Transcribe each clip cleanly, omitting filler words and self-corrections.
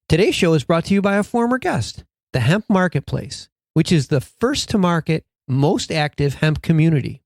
Today's show is brought to you by a former guest, the Hemp Marketplace, which is the first to market, most active hemp community.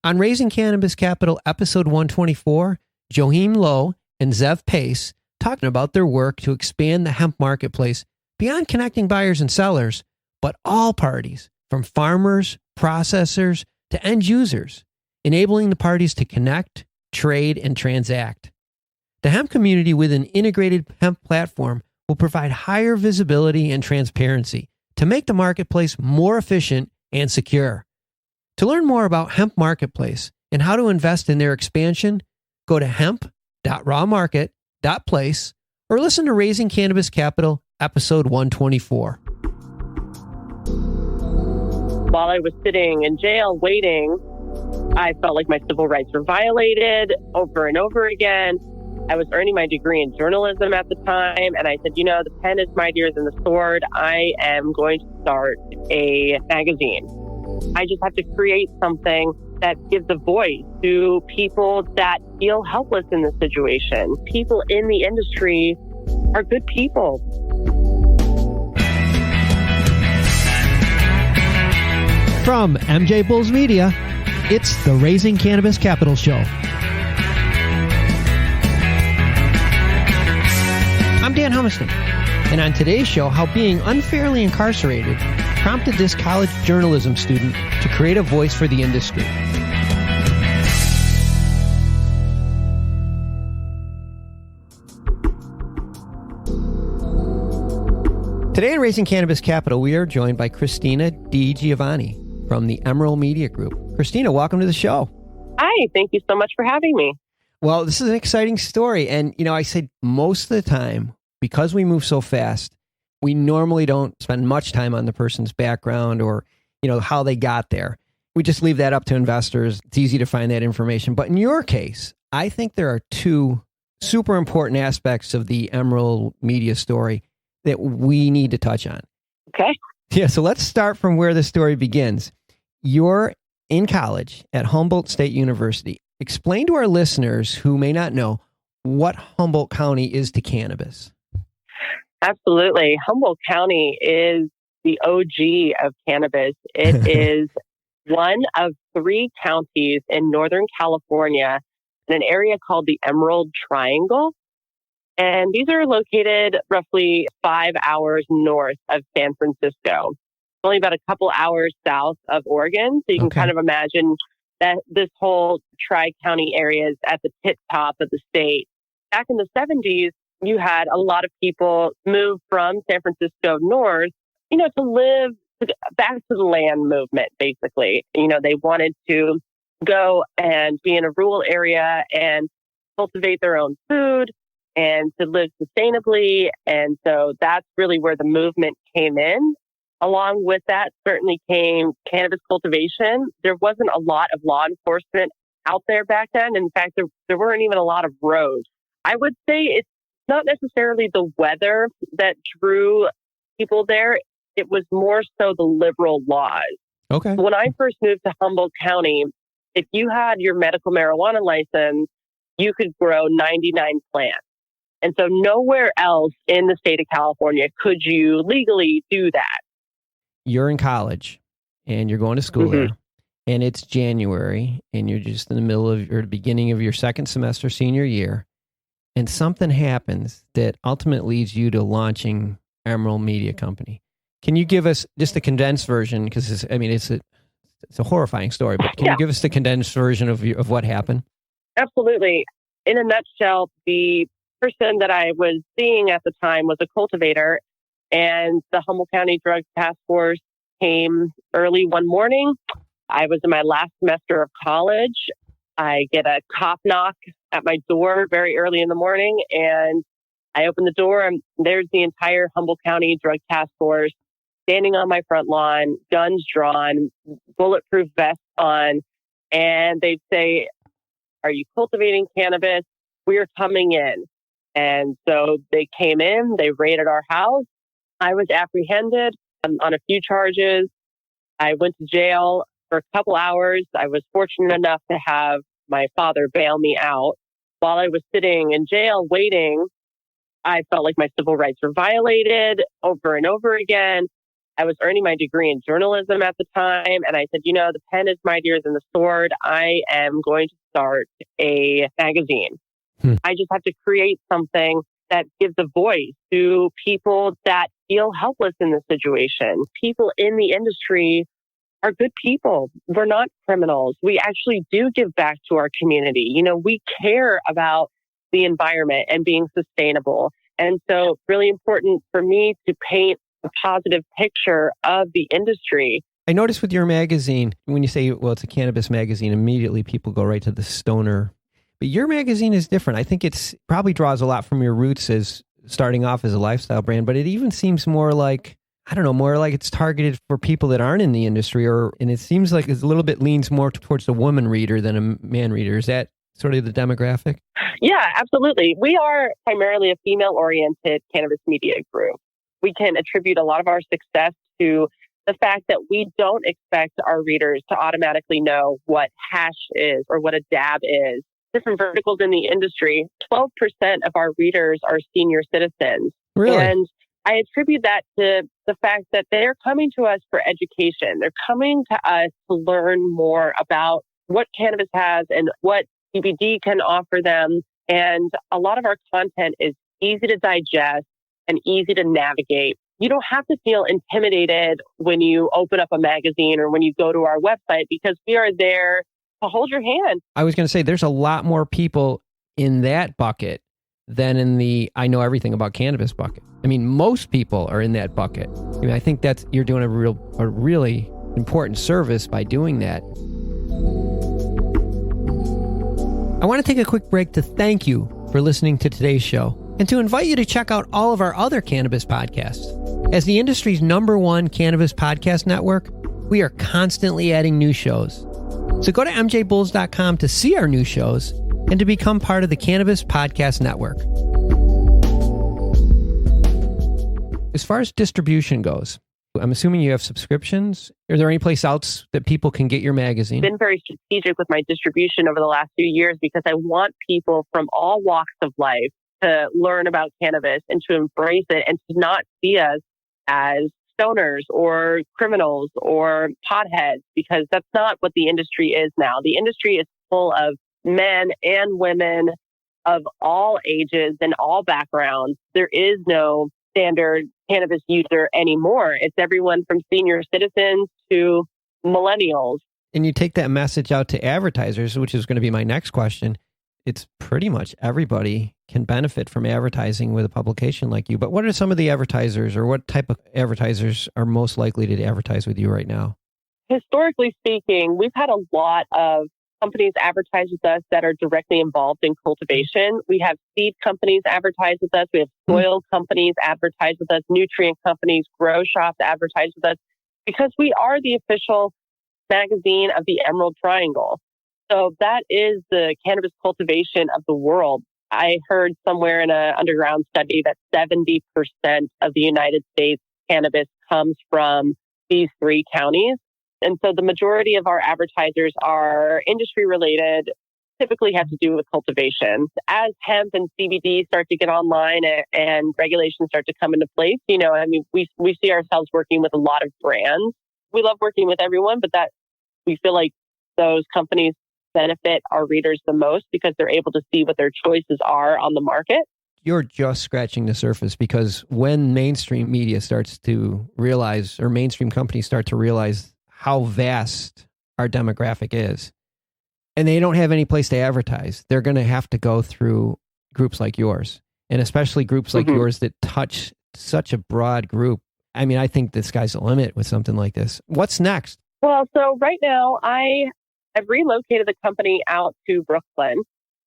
On Raising Cannabis Capital, episode 124, Joheem Lowe and Zev Pace talking about their work to expand the hemp marketplace beyond connecting buyers and sellers, but all parties, from farmers, processors, to end users, enabling the parties to connect, trade, and transact. The hemp community with an integrated hemp platform will provide higher visibility and transparency to make the marketplace more efficient and secure. To learn more about Hemp Marketplace and how to invest in their expansion, go to hemp.rawmarket.place or listen to Raising Cannabis Capital, episode 124. While I was sitting in jail waiting, I felt like my civil rights were violated over and over again. I was earning my degree in journalism at the time, and I said, the pen is mightier than the sword. I am going to start a magazine. I just have to create something that gives a voice to people that feel helpless in this situation. People in the industry are good people. From MJBulls Media, it's the Raising Cannabis Capital Show. I'm Dan Humiston, and on today's show, how being unfairly incarcerated prompted this college journalism student to create a voice for the industry. Today in Raising Cannabis Capital, we are joined by Christina de Giovanni from the Emerald Media Group. Christina, welcome to the show. Hi, thank you so much for having me. Well, this is an exciting story. And, I said most of the time, because we move so fast, we normally don't spend much time on the person's background or, how they got there. We just leave that up to investors. It's easy to find that information. But in your case, I think there are two super important aspects of the Emerald Media story that we need to touch on. Okay. Yeah, so let's start from where the story begins. You're in college at Humboldt State University. Explain to our listeners who may not know what Humboldt County is to cannabis. Absolutely. Humboldt County is the OG of cannabis. It is one of 3 counties in Northern California in an area called the Emerald Triangle. And these are located roughly 5 hours north of San Francisco. Only about a couple hours south of Oregon. So you can kind of imagine that this whole tri-county area is at the tip top of the state. Back in the 70s, you had a lot of people move from San Francisco north, to live back to the land movement, basically. They wanted to go and be in a rural area and cultivate their own food and to live sustainably. And so that's really where the movement came in. Along with that, certainly came cannabis cultivation. There wasn't a lot of law enforcement out there back then. In fact, there weren't even a lot of roads. I would say it's not necessarily the weather that drew people there. It was more so the liberal laws. Okay. When I first moved to Humboldt County, if you had your medical marijuana license, you could grow 99 plants. And so nowhere else in the state of California could you legally do that. You're in college and you're going to school there, and it's January and you're just in the middle of or the beginning of your second semester senior year, and something happens that ultimately leads you to launching Emerald Media Company. Can you give us just the condensed version? Because it's a horrifying story, but can you give us the condensed version of what happened? Absolutely. In a nutshell, the person that I was seeing at the time was a cultivator, and the Humboldt County Drug Task Force came early one morning. I was in my last semester of college. I get a cop knock at my door very early in the morning, and I open the door, and there's the entire Humboldt County Drug Task Force standing on my front lawn, guns drawn, bulletproof vests on, and they'd say, "Are you cultivating cannabis? We're coming in." And so they came in, they raided our house. I was apprehended on a few charges. I went to jail for a couple hours. I was fortunate enough to have my father bail me out. While I was sitting in jail waiting, I felt like my civil rights were violated over and over again. I was earning my degree in journalism at the time. And I said, the pen is mightier than the sword. I am going to start a magazine. I just have to create something that gives a voice to people that feel helpless in this situation. People in the industry are good people. We're not criminals. We actually do give back to our community. We care about the environment and being sustainable. And so really important for me to paint a positive picture of the industry. I noticed with your magazine, when you say, well, it's a cannabis magazine, immediately people go right to the stoner. But your magazine is different. I think it's probably draws a lot from your roots as starting off as a lifestyle brand, but it even seems more like, more like it's targeted for people that aren't in the industry, and it seems like it's a little bit leans more towards a woman reader than a man reader. Is that sort of the demographic? Yeah, absolutely. We are primarily a female-oriented cannabis media group. We can attribute a lot of our success to the fact that we don't expect our readers to automatically know what hash is or what a dab is. Different verticals in the industry, 12% of our readers are senior citizens. Really? And I attribute that to the fact that they're coming to us for education. They're coming to us to learn more about what cannabis has and what CBD can offer them. And a lot of our content is easy to digest and easy to navigate. You don't have to feel intimidated when you open up a magazine or when you go to our website, because we are there to hold your hand. I was going to say, there's a lot more people in that bucket than in the I know everything about cannabis bucket. I mean, most people are in that bucket. I think you're doing a really important service by doing that. I want to take a quick break to thank you for listening to today's show and to invite you to check out all of our other cannabis podcasts. As the industry's #1 cannabis podcast network, we are constantly adding new shows. So go to MJBulls.com to see our new shows and to become part of the Cannabis Podcast Network. As far as distribution goes, I'm assuming you have subscriptions. Is there any place else that people can get your magazine? I've been very strategic with my distribution over the last few years because I want people from all walks of life to learn about cannabis and to embrace it and to not see us as stoners or criminals or potheads, because that's not what the industry is now. The industry is full of men and women of all ages and all backgrounds. There is no standard cannabis user anymore. It's everyone from senior citizens to millennials. And you take that message out to advertisers, which is going to be my next question. It's pretty much everybody can benefit from advertising with a publication like you. But what are some of the advertisers, or what type of advertisers are most likely to advertise with you right now? Historically speaking, we've had a lot of companies advertise with us that are directly involved in cultivation. We have seed companies advertise with us. We have soil companies advertise with us, nutrient companies, grow shops advertise with us, because we are the official magazine of the Emerald Triangle. So that is the cannabis cultivation of the world. I heard somewhere in an underground study that 70% of the United States cannabis comes from these 3 counties. And so the majority of our advertisers are industry related, typically have to do with cultivation. As hemp and CBD start to get online and regulations start to come into place, we see ourselves working with a lot of brands. We love working with everyone, but that we feel like those companies benefit our readers the most because they're able to see what their choices are on the market. You're just scratching the surface, because when mainstream media starts to realize, or mainstream companies start to realize how vast our demographic is, and they don't have any place to advertise, they're going to have to go through groups like yours, and especially groups like yours that touch such a broad group. I mean, I think the sky's the limit with something like this. What's next? Well, so right now I've relocated the company out to Brooklyn.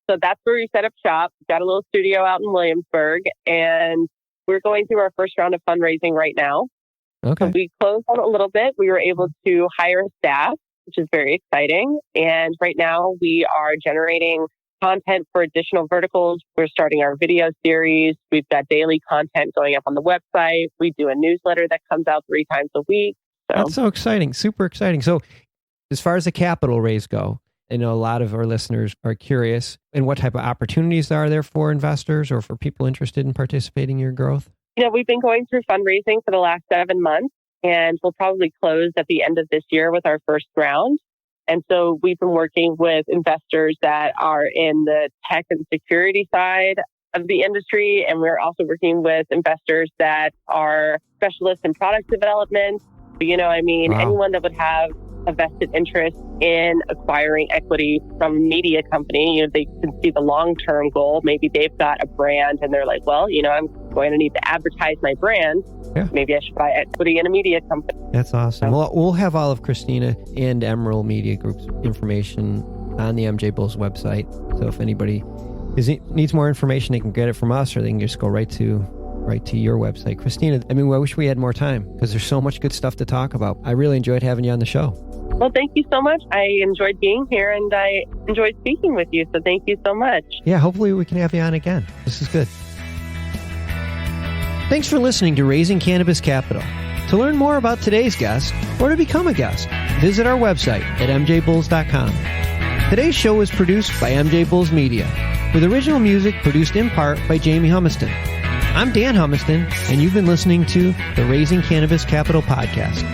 So that's where we set up shop. We've got a little studio out in Williamsburg, and we're going through our first round of fundraising right now. Okay. So we closed out a little bit. We were able to hire staff, which is very exciting. And right now we are generating content for additional verticals. We're starting our video series. We've got daily content going up on the website. We do a newsletter that comes out 3 times a week. That's so exciting. Super exciting. So as far as the capital raise go, I know a lot of our listeners are curious. And what type of opportunities are there for investors or for people interested in participating in your growth? We've been going through fundraising for the last 7 months, and we'll probably close at the end of this year with our first round. And so we've been working with investors that are in the tech and security side of the industry. And we're also working with investors that are specialists in product development. Wow. Anyone that would have a vested interest in acquiring equity from a media company, they can see the long-term goal. Maybe they've got a brand and they're like, well, I'm going to need to advertise my brand. Yeah. Maybe I should buy equity in a media company. That's awesome. Well, we'll have all of Christina and Emerald Media Group's information on the MJBulls website. So if anybody needs more information, they can get it from us, or they can just go right to your website. Christina, I wish we had more time because there's so much good stuff to talk about. I really enjoyed having you on the show. Well, thank you so much. I enjoyed being here and I enjoyed speaking with you. So thank you so much. Yeah, hopefully we can have you on again. This is good. Thanks for listening to Raising Cannabis Capital. To learn more about today's guest or to become a guest, visit our website at mjbulls.com. Today's show was produced by MJBulls Media, with original music produced in part by Jamie Humiston. I'm Dan Humiston, and you've been listening to the Raising Cannabis Capital podcast.